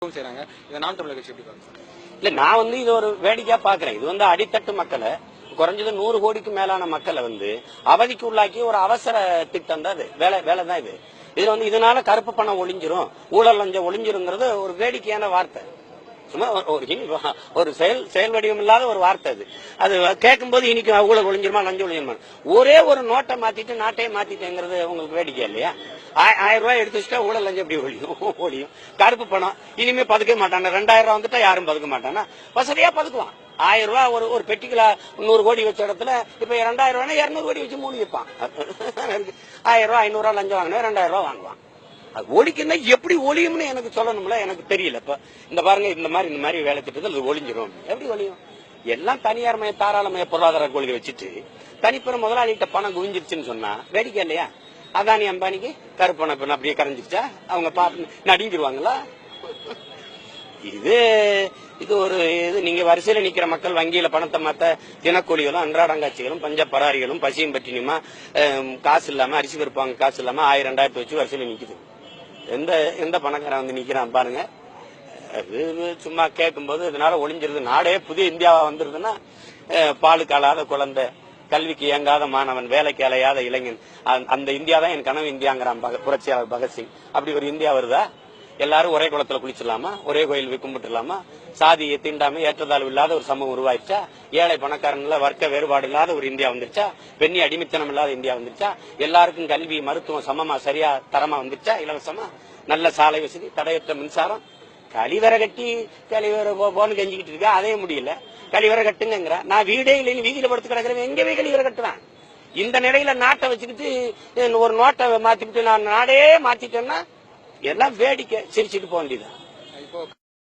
செய்றாங்க. இத நாம் தமிழர் கட்சி எப்படி பாக்குறீங்க? இல்ல நான் இது ஒரு வேடிக்கையா பாக்குறேன். இது அடித்தட்டு மக்களை குறைஞ்சது 100 கோடிக்கு மேலான மக்களை அவதிக்கு உள்ளாக்கி ஒரு அவசர திட்டம் தான் வேலை தான் இது. இதுல இதனால கருப்பு பணம் ஒளிஞ்சிரும், ஊழல் லஞ்சம் ஒளிஞ்சிருங்கிறது ஒரு வேடிக்கையான வார்த்தை. சும்மா ஒரு செயல் வடிவம் இல்லாத ஒரு வார்த்தை அது. அது கேட்கும் போது இன்னைக்கு ஊழல் ஒளிஞ்சிருமா லஞ்சம் ஒளிஞ்சிருமா, ஒரே ஒரு நோட்டை மாத்திட்டு நாட்டையே மாத்திட்டேங்கிறது உங்களுக்கு வேடிக்கை இல்லையா? 1000 ரூபாய் எடுத்து வச்சுட்டா ஊழல் லஞ்சம் எப்படி ஒழியும்? கருப்பு பணம் இனிமே பதுக்க மாட்டாங்க. 2000 ரூபாய் வந்துட்டா யாரும் பதுக்க மாட்டானா? வசதியா பதுக்குவான். 1000 ரூபாய் ஒரு பெட்டிக்குல 100 கோடி வச்ச இடத்துல இப்ப 2000 ரூபாய் 200 கோடி வச்சு மூடி வைப்பான். 1000 ரூபாய் 500 ரூபாய் லஞ்சம் வாங்கினா 2000 ரூபாய் வாங்குவான். அது ஒழிக்குன்னா எப்படி ஒழியும்னு எனக்கு சொல்லணும்ல, எனக்கு தெரியல. இப்ப இந்த பாருங்க, இந்த மாதிரி வேலை திட்டத்தில் அது ஒழிஞ்சிரும். எப்படி ஒழியும்? எல்லாம் தனியார்மய தாராளமய பொருளாதார கொள்கை வச்சுட்டு தனிப்பெற முதலாளிகிட்ட பணம் குவிஞ்சிருச்சுன்னு சொன்னா வேடிக்கை இல்லையா? அதானி அம்பானிக்கு கருப்பணம் அப்படியே கரைஞ்சிருச்சா அவங்க பாட்டு நடிஞ்சிருவாங்களா? இது ஒரு நீங்க வரிசையில நிக்கிற மக்கள் வங்கியில பணத்தை மாத்த தினக்கூலிகளும் அன்றாடங்காட்சிகளும் பஞ்ச பராரிகளும் பசியும் பட்டினியுமா காசு இல்லாம அரிசி பருப்பாங்க, காசு இல்லாம 1000 2000 வச்சு வரிசையில நிக்குது. எந்த பணக்காரன் நிக்கிறான் பாருங்க. சும்மா கேட்கும் போது இதனால ஒளிஞ்சிருது, நாடே புதிய இந்தியாவா வந்துருதுன்னா பாலுக்கு அழாத குழந்தை, கல்விக்கு இயங்காத மாணவன், வேலைக்கு அலையாத இளைஞன், அந்த இந்தியா தான் என் கனவு இந்தியாங்கிறான் புரட்சியாளர் பகத்சிங். அப்படி ஒரு இந்தியா வருதா? எல்லாரும் ஒரே குளத்துல குளிச்சிடலாமா? ஒரே கோயில் கும்பிட்டுலாமா? சாதியை தீண்டாம ஏற்றதாழ்வு இல்லாத ஒரு சமூகம் உருவாயிருச்சா? ஏழை பணக்காரங்கள வர்க்க வேறுபாடு இல்லாத ஒரு இந்தியா வந்துருச்சா? பெண்ணி அடிமைத்தனம் இல்லாத இந்தியா வந்துருச்சா? எல்லாருக்கும் கல்வி மருத்துவம் சமமா சரியா தரமா வந்துருச்சா? இலவசமா நல்ல சாலை வசதி, தடையற்ற மின்சாரம். கழிவறை கட்டி கழிவறை போன்னு கெஞ்சிக்கிட்டு இருக்கா, அதே முடியல. கழிவறை கட்டுங்கிற நான் வீடே இல்லைன்னு வீதியில படுத்து கிடக்குறேன், எங்க போய் கழிவறை கட்டுவேன்? இந்த நிலையில நாட்டை வச்சுக்கிட்டு ஒரு நோட்டை மாத்திக்கிட்டு நான் நாடே மாத்திட்டேன்னா எல்லாம் வேடிக்கை, சிரிச்சுட்டு போக வேண்டியது.